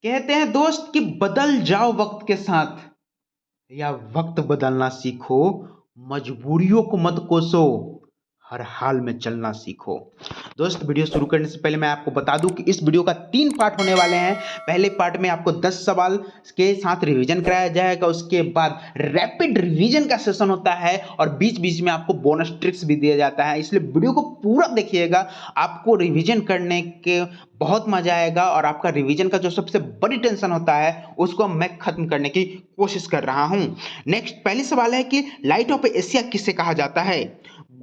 कहते हैं दोस्त कि बदल जाओ वक्त के साथ या वक्त बदलना सीखो, मजबूरियों को मत कोसो, हर हाल में चलना सीखो। दोस्त, वीडियो शुरू करने से पहले मैं आपको बता दूं कि इस वीडियो का 3 पार्ट होने वाले हैं। पहले पार्ट में आपको 10 सवाल के साथ रिवीजन कराया जाएगा, उसके बाद रैपिड रिवीजन का सेशन होता है और बीच बीच में आपको बोनस ट्रिक्स भी दिया जाता है। इसलिए वीडियो को पूरा देखिएगा, आपको रिवीजन करने के बहुत मजा आएगा और आपका रिवीजन का जो सबसे बड़ी टेंशन होता है उसको मैं खत्म करने की कोशिश कर रहा हूं। नेक्स्ट, पहली सवाल है कि लाइट ऑफ एशिया किसे कहा जाता है?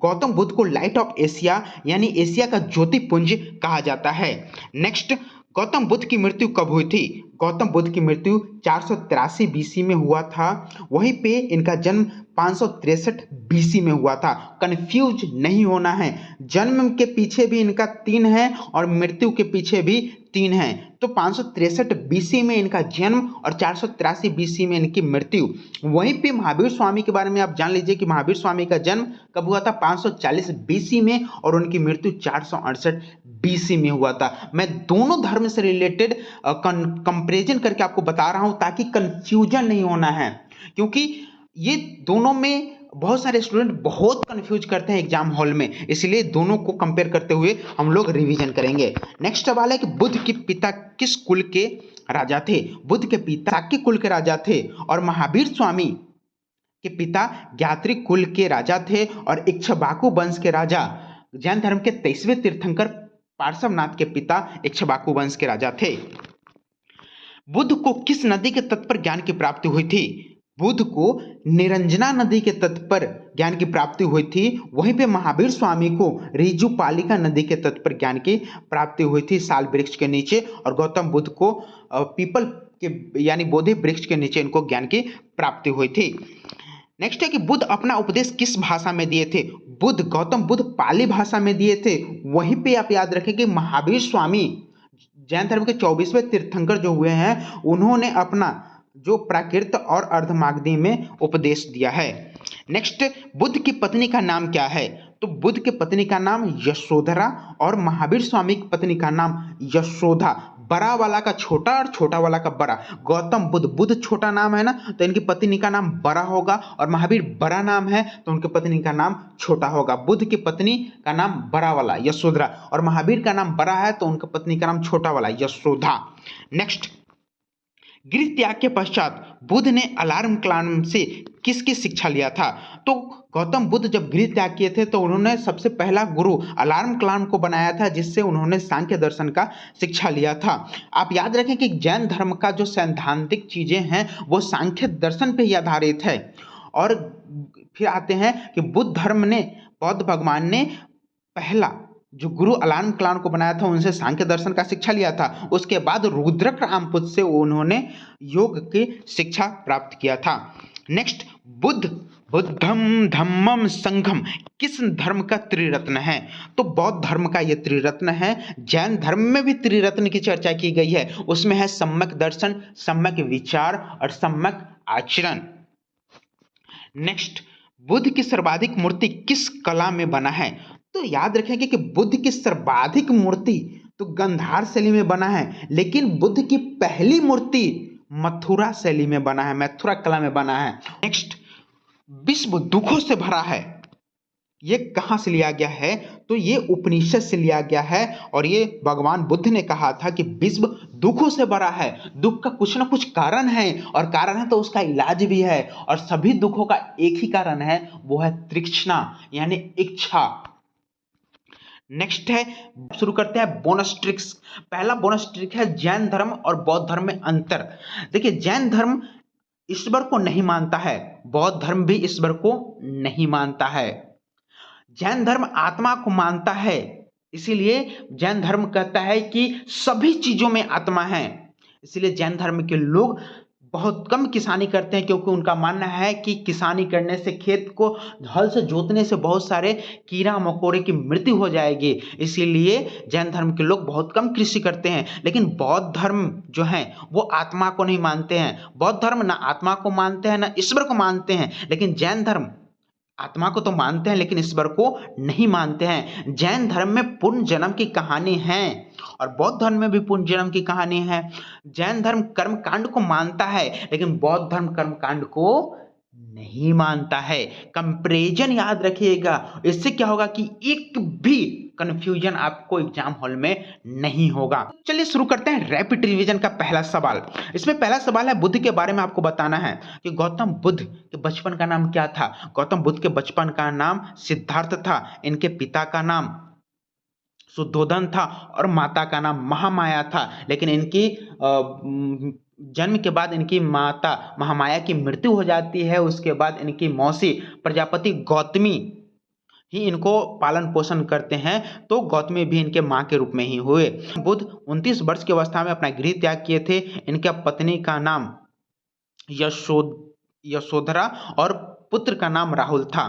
गौतम बुद्ध को लाइट ऑफ एशिया यानी एशिया का ज्योतिपुंज कहा जाता है। नेक्स्ट, गौतम बुद्ध की मृत्यु कब हुई थी? गौतम बुद्ध की मृत्यु 483 बीसी में हुआ था। वहीं पे इनका जन्म 563 बीसी में हुआ था। कंफ्यूज नहीं होना है, जन्म के पीछे भी इनका 3 है और मृत्यु के पीछे भी 3 है। तो 563 बीसी में इनका जन्म और 483 बीसी में इनकी मृत्यु। वहीं पे महावीर स्वामी के बारे में आप जान लीजिए कि महावीर स्वामी का जन्म कब हुआ था? 540 बीसी में और उनकी मृत्यु 468 बीसी में हुआ था। मैं दोनों धर्म से रिलेटेड कंपैरिजन करके आपको बता रहा हूं ताकि कंफ्यूजन नहीं होना है, क्योंकि ये दोनों में बहुत सारे स्टूडेंट बहुत कंफ्यूज करते हैं एग्जाम हॉल में, इसलिए दोनों को कंपेयर करते हुए हम लोग रिवीजन करेंगे। नेक्स्ट सवाल है कि बुद्ध के पिता किस कुल के राजा थे? बुद्ध के पिता शाक्य कुल के राजा थे और महावीर स्वामी के पिता ज्ञात्री कुल के राजा थे और इक्ष्वाकु वंश के राजा। जैन धर्म के 23वें तीर्थंकर पार्श्वनाथ के पिता इक्ष्वाकु वंश के राजा थे। बुद्ध को किस नदी के तट पर ज्ञान की प्राप्ति हुई थी? बुद्ध को निरंजना नदी के तट पर ज्ञान की प्राप्ति हुई थी। वहीं पे महावीर स्वामी को ऋजुपालिका नदी के तट पर ज्ञान की प्राप्ति हुई थी, साल वृक्ष के नीचे। और गौतम बुद्ध को पीपल के यानी बोधि वृक्ष के नीचे इनको ज्ञान की प्राप्ति हुई थी। नेक्स्ट है कि बुद्ध अपना उपदेश किस भाषा में दिए थे? गौतम बुद्ध पाली भाषा में दिए थे। वहीं पे आप याद रखें कि महावीर स्वामी जैन धर्म के 24वें तीर्थंकर जो हुए हैं, उन्होंने अपना जो प्राकृत और अर्धमागधी में उपदेश दिया है। नेक्स्ट, बुद्ध की पत्नी का नाम क्या है? तो बुद्ध की पत्नी का नाम यशोधरा और महावीर स्वामी की पत्नी का नाम यशोदा। बड़ा वाला का छोटा और छोटा वाला का बड़ा। गौतम बुद्ध छोटा नाम है ना, तो इनकी पत्नी का नाम बड़ा होगा, और महावीर बड़ा नाम है तो उनकी पत्नी का नाम छोटा होगा। बुद्ध की पत्नी का नाम बड़ा वाला यशोधरा और महावीर का नाम बड़ा है तो उनकी पत्नी का नाम छोटा वाला यशोदा। नेक्स्ट, गृह त्याग के पश्चात बुद्ध ने अलार्म क्लाम से किसकी शिक्षा लिया था? तो गौतम बुद्ध जब गृह त्याग किए थे तो उन्होंने सबसे पहला गुरु अलार्म क्लाम को बनाया था, जिससे उन्होंने सांख्य दर्शन का शिक्षा लिया था। आप याद रखें कि जैन धर्म का जो सैद्धांतिक चीजें हैं वो सांख्य दर्शन पे ही आधारित है। और फिर आते हैं कि बुद्ध धर्म ने, बौद्ध भगवान ने पहला जो गुरु अलार्म क्लाम को बनाया था उनसे सांख्य दर्शन का शिक्षा लिया था। उसके बाद रुद्रक रामपुत से उन्होंने योग की शिक्षा प्राप्त किया था। नेक्स्ट, बुद्धम धम्मम संघम किस धर्म का त्रिरत्न है? तो बौद्ध धर्म का यह त्रिरत्न है। जैन धर्म में भी त्रिरत्न की चर्चा की गई है, उसमें है सम्यक दर्शन, सम्यक विचार और सम्यक आचरण। नेक्स्ट, बुद्ध की सर्वाधिक मूर्ति किस कला में बना है? तो याद रखेंगे कि बुद्ध की सर्वाधिक मूर्ति तो गंधार शैली में बना है, लेकिन बुद्ध की पहली मूर्ति मथुरा शैली में बना है, मथुरा कला में बना है। नेक्स्ट, विश्व दुखों से भरा है, ये कहां से लिया गया है? तो ये उपनिषद से लिया गया है और ये भगवान बुद्ध ने कहा था कि विश्व दुखों से भरा है। दुख का कुछ ना कुछ कारण है और कारण है तो उसका इलाज भी है, और सभी दुखों का एक ही कारण है, वो है तृष्णा यानी इच्छा। नेक्स्ट है, शुरू करते हैं बोनस ट्रिक्स। पहला बोनस ट्रिक है जैन धर्म और बौद्ध धर्म में अंतर। देखिए, जैन धर्म ईश्वर को नहीं मानता है, बौद्ध धर्म भी ईश्वर को नहीं मानता है। जैन धर्म आत्मा को मानता है, इसीलिए जैन धर्म कहता है कि सभी चीजों में आत्मा है। इसीलिए जैन धर्म के लोग बहुत कम किसानी करते हैं, क्योंकि उनका मानना है कि किसानी करने से, खेत को हल से जोतने से बहुत सारे कीड़ा मकोड़े की मृत्यु हो जाएगी। इसीलिए जैन धर्म के लोग बहुत कम कृषि करते हैं। लेकिन बौद्ध धर्म जो है वो आत्मा को नहीं मानते हैं। बौद्ध धर्म ना आत्मा को मानते हैं ना ईश्वर को मानते हैं, लेकिन जैन धर्म आत्मा को तो मानते हैं लेकिन ईश्वर को नहीं मानते हैं। जैन धर्म में पुनर्जन्म की कहानी है और बौद्ध धर्म में भी पुनर्जन्म की कहानी है। जैन धर्म कर्मकांड को मानता है लेकिन बौद्ध धर्म कर्मकांड को नहीं मानता है। कंपैरिजन याद रखिएगा, इससे क्या होगा कि एक भी कंफ्यूजन आपको एग्जाम हॉल में नहीं होगा। चलिए शुरू करते हैं रैपिड रिवीजन का पहला सवाल। इसमें पहला सवाल है बुद्ध के बारे में आपको बताना है कि गौतम बुद्ध के बचपन का नाम क्या था। गौतम बुद्ध के बचपन का नाम सिद्धार्थ था। इनके पिता का नाम शुद्धोधन था और माता का नाम महामाया था। लेकिन इनकी जन्म के बाद इनकी माता महामाया की मृत्यु हो जाती है। उसके बाद इनकी मौसी प्रजापति गौतमी ही इनको पालन पोषण करते हैं, तो गौतमी भी इनके माँ के रूप में ही हुए। बुद्ध 29 वर्ष की अवस्था में अपना गृह त्याग किए थे। इनके पत्नी का नाम यशोधरा और पुत्र का नाम राहुल था।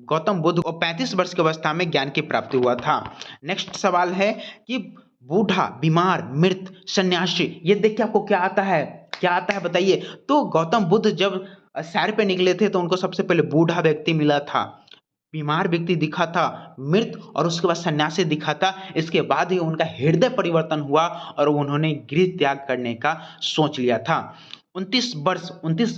गौतम बुद्ध को 35 वर्ष की अवस्था में ज्ञान की प्राप्ति हुआ था। नेक्स्ट सवाल है कि बूढ़ा, बीमार, मृत, सन्यासी, ये देख के आपको क्या आता है, क्या आता है बताइए। तो गौतम बुद्ध जब सैर पे निकले थे तो उनको सबसे पहले बूढ़ा व्यक्ति मिला था, बीमार व्यक्ति दिखा था, मृत और उसके बाद सन्यासी दिखा था। इसके बाद ही उनका हृदय परिवर्तन हुआ और उन्होंने गृह त्याग करने का सोच लिया था। 29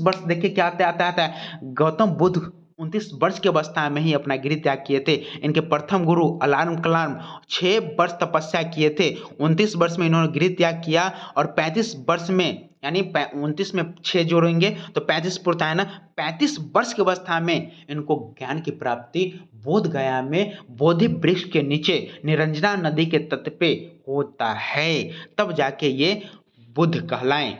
वर्ष देखिए क्या आता है। गौतम बुद्ध 29 वर्ष की अवस्था में ही अपना गृह त्याग किए थे। इनके प्रथम गुरु अलार्म कलाम 6 वर्ष तपस्या किए थे। 29 वर्ष में इन्होंने गृह त्याग किया और 35 वर्ष में, यानी 29 में 6 जोड़ेंगे तो 35 पूर्ता है ना। 35 वर्ष की अवस्था में इनको ज्ञान की प्राप्ति बोध गया में बोधि वृक्ष के नीचे निरंजना नदी के तट पे होता है, तब जाके ये बुद्ध कहलाएं।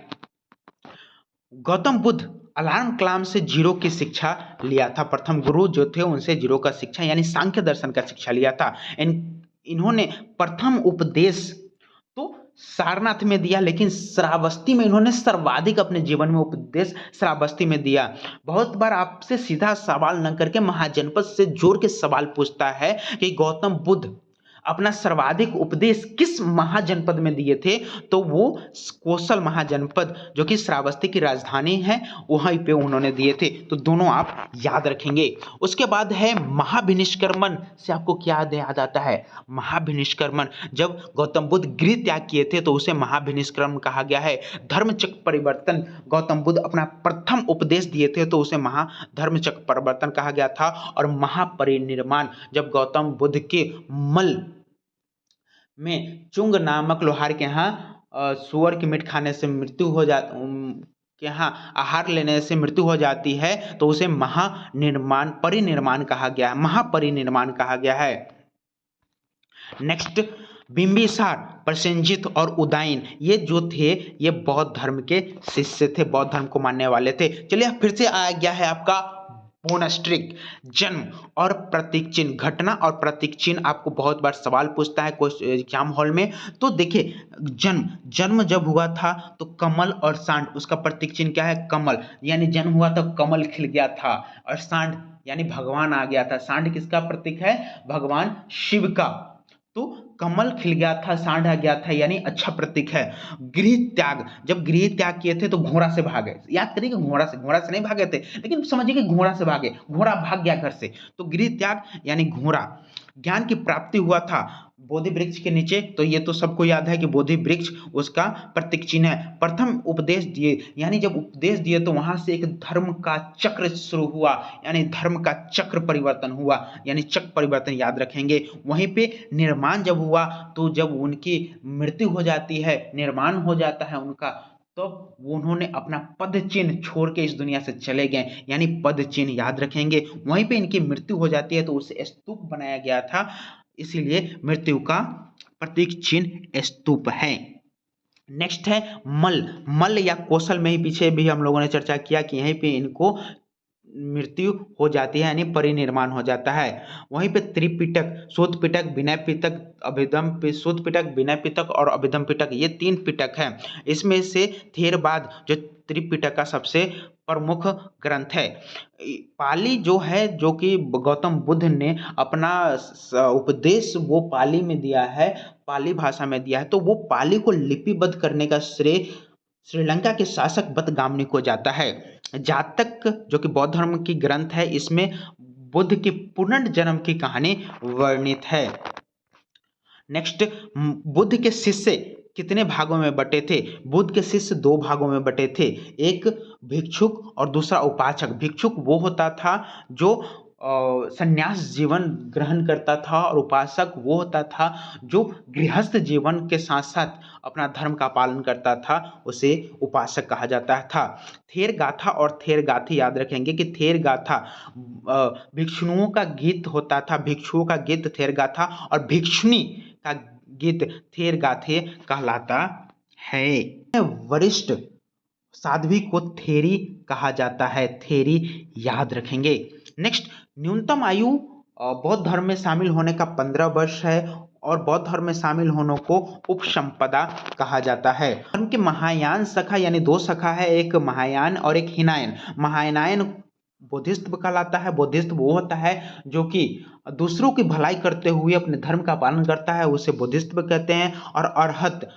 गौतम बुद्ध अलार्म कलाम से जीरो की शिक्षा लिया था। प्रथम गुरु जो थे उनसे जीरो का शिक्षा यानी सांख्य दर्शन का शिक्षा लिया था। इन्होंने प्रथम उपदेश तो सारनाथ में दिया, लेकिन श्रावस्ती में इन्होंने सर्वाधिक अपने जीवन में उपदेश श्रावस्ती में दिया। बहुत बार आपसे सीधा सवाल न करके महाजनपद से जोड़ के सवाल पूछता है कि गौतम बुद्ध अपना सर्वाधिक उपदेश किस महाजनपद में दिए थे, तो वो कौशल महाजनपद जो कि श्रावस्ती की राजधानी है वहीं पे उन्होंने दिए थे। तो दोनों आप याद रखेंगे। उसके बाद है महाभिनिष्क्रमण से आपको क्या याद आता है। महाभिनिष्क्रमण, जब गौतम बुद्ध गृह त्याग किए थे तो उसे महाभिनिष्क्रमण कहा गया है। धर्मचक्र परिवर्तन, गौतम बुद्ध अपना प्रथम उपदेश दिए थे तो उसे महाधर्मचक्र परिवर्तन कहा गया था। और महापरिनिर्वाण, जब गौतम बुद्ध के मल में चुंग नामक लोहार के यहाँ सुअर की मीट खाने से मृत्यु हो जाती के यहाँ आहार लेने से मृत्यु हो जाती है तो उसे परिनिर्माण कहा गया है, महापरिनिर्वाण कहा गया है। नेक्स्ट, बिंबिसार, प्रसेनजित और उदयन, ये जो थे ये बौद्ध धर्म के शिष्य थे, बौद्ध धर्म को मानने वाले थे। चलिए फिर से आ गया है आपका बोनस ट्रिक। जन्म और प्रतीक चिन्ह, घटना और प्रतीक चिन्ह आपको बहुत बार सवाल पूछता है एग्जाम हॉल में। तो देखिए जन्म जब हुआ था तो कमल और सांड, उसका प्रतीक चिन्ह क्या है, कमल, यानी जन्म हुआ तो कमल खिल गया था। और सांड यानी भगवान आ गया था। सांड किसका प्रतीक है, भगवान शिव का। तो कमल खिल गया था, सांड आ गया था, यानी अच्छा प्रतीक है। गृह त्याग, जब गृह त्याग किए थे तो घोड़ा से भागे। याद करिए घोड़ा से नहीं भागे थे, लेकिन समझिए कि घोड़ा से भागे, घोड़ा भाग गया घर से, तो गृह त्याग यानी घोड़ा। ज्ञान की प्राप्ति हुआ था बोधि वृक्ष के नीचे, तो ये तो सबको याद है कि बोधि वृक्ष उसका प्रतीक चिन्ह है। प्रथम उपदेश दिए, यानी जब उपदेश दिए तो वहां से एक धर्म का चक्र शुरू हुआ, यानी धर्म का चक्र परिवर्तन हुआ, यानी चक्र परिवर्तन याद रखेंगे। वहीं पे निर्माण जब हुआ तो जब उनकी मृत्यु हो जाती है, निर्माण हो जाता है उनका, तो उन्होंने अपना पद चिन्ह छोड़ के इस दुनिया से चले गए, यानी पद चिन्ह याद रखेंगे। वहीं पे इनकी मृत्यु हो जाती है तो उसे स्तूप बनाया गया था, इसीलिए मृत्यु का प्रतीक चिन्ह स्तूप है। नेक्स्ट है मल या कौशल में ही पीछे भी हम लोगों ने चर्चा किया कि यहीं पे इनको मृत्यु हो जाती है, यानी परिनिर्माण हो जाता है। वहीं पे त्रिपिटक, शुद्ध पिटक, विनय पिटक, अभिधम, शुद्ध पिटक, विनय पिटक और अभिधम पिटक, ये 3 पिटक हैं। इसमें से थेरवाद जो त्रिपिटक का सबसे प्रमुख ग्रंथ है। पाली जो है, जो कि गौतम बुद्ध ने अपना उपदेश वो पाली में दिया है, पाली भाषा में दिया है, तो वो पाली को लिपिबद्ध करने का श्रेय श्रीलंका के शासक बतगामनी को जाता है। जातक जो कि बौद्ध धर्म की ग्रंथ है, इसमें बुद्ध के पुनर्जन्म की कहानी वर्णित है। नेक्स्ट, बुद्ध के शिष्य कितने भागों में बटे थे? बुद्ध के शिष्य 2 भागों में बटे थे, एक भिक्षुक और दूसरा उपासक। भिक्षुक वो होता था जो संन्यास जीवन ग्रहण करता था, और उपासक वो होता था जो गृहस्थ जीवन के साथ साथ अपना धर्म का पालन करता था, उसे उपासक कहा जाता था। थेर गाथा और थेर गाथी याद रखेंगे कि थेर गाथा भिक्षुओं का गीत होता था, भिक्षुओं का गीत थेर गाथा, और भिक्षुणी का गीत थेर गाथे कहलाता है। वरिष्ठ साध्वी को थेरी कहा जाता है, थेरी याद रखेंगे। नेक्स्ट, न्यूनतम आयु बौद्ध धर्म में शामिल होने का 15 वर्ष है, और बौद्ध धर्म में शामिल होने को उपसंपदा कहा जाता है। धर्म के महायान शाखा यानी 2 शाखा है, एक महायान और एक हीनायन। महायान बुद्धिस्ट कहलाता है। बुद्धिस्ट वो होता है जो कि दूसरों की भलाई करते हुए अपने धर्म का पालन करता है, उसे बुद्धिस्ट कहते हैं। और अरहत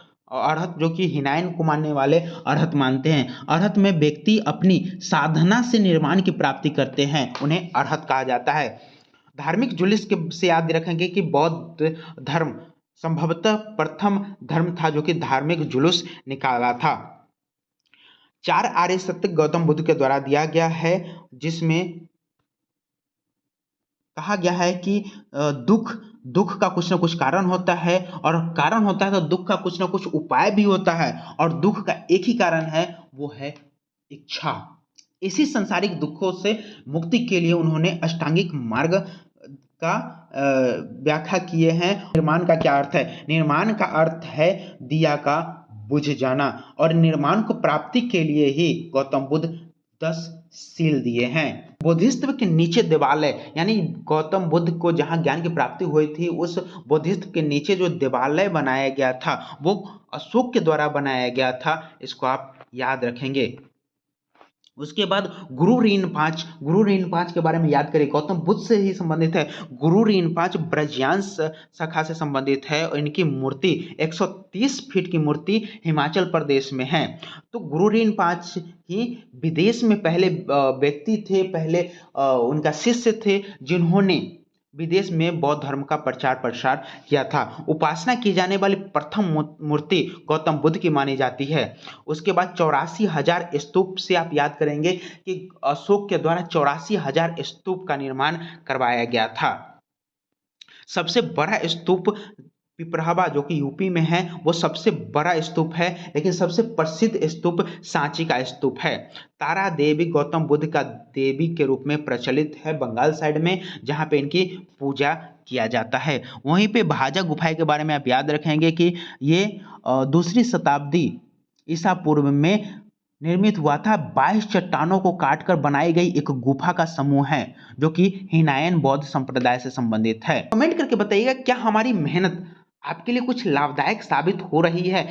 जो कि हीनायन को मानने वाले अरहत मानते हैं। अरहत में व्यक्ति अपनी साधना से निर्माण की प्राप्ति करते हैं, उन्हें अरहत कहा जाता है। धार्मिक जुलूस के से याद रखेंगे कि बौद्ध धर्म संभवतः प्रथम धर्म था जो कि धार्मिक जुलूस निकाला था। 4 आर्य सत्य गौतम बुद्ध के द्वारा दिया गया है, जिसमें कहा गया है कि दुख का कुछ ना कुछ कारण होता है, और कारण होता है तो दुख का कुछ ना कुछ उपाय भी होता है, और दुख का एक ही कारण है, वो है इच्छा। इसी संसारिक दुखों से मुक्ति के लिए उन्होंने अष्टांगिक मार्ग का व्याख्या किए हैं। निर्माण का क्या अर्थ है? निर्माण का अर्थ है दिया का बुझ जाना, और निर्माण को प्राप्ति के लिए ही गौतम बुद्ध 10 सील दिए हैं। बोधिसत्व के नीचे देवालय, यानी गौतम बुद्ध को जहां ज्ञान की प्राप्ति हुई थी, उस बोधिसत्व के नीचे जो देवालय बनाया गया था वो अशोक के द्वारा बनाया गया था, इसको आप याद रखेंगे। उसके बाद गुरु रीनपाच के बारे में याद करें। गौतम बुद्ध से ही संबंधित है। गुरु रीनपाच ब्रजयान शाखा से संबंधित है, और इनकी मूर्ति 130 फीट की मूर्ति हिमाचल प्रदेश में है। तो गुरु रीनपाच ही विदेश में पहले व्यक्ति थे, पहले उनका शिष्य थे जिन्होंने विदेश में बौद्ध धर्म का प्रचार प्रसार किया था। उपासना की जाने वाली प्रथम मूर्ति गौतम बुद्ध की मानी जाती है। उसके बाद 84,000 स्तूप से आप याद करेंगे कि अशोक के द्वारा 84,000 स्तूप का निर्माण करवाया गया था। सबसे बड़ा स्तूप पिपरावा जो कि यूपी में है, वो सबसे बड़ा स्तूप है, लेकिन सबसे प्रसिद्ध स्तूप सांची का स्तूप है। तारा देवी गौतम बुद्ध का देवी के रूप में प्रचलित है बंगाल साइड में, जहाँ पे इनकी पूजा किया जाता है। वहीं पे भाजा गुफाएं के बारे में आप याद रखेंगे कि ये 2री शताब्दी ईसा पूर्व में निर्मित हुआ था। 22 चट्टानों को काटकर बनाई गई एक गुफा का समूह है, जो कि हीनायन बौद्ध संप्रदाय से संबंधित है। कमेंट करके बताइएगा क्या हमारी मेहनत आपके लिए कुछ लाभदायक साबित हो रही है।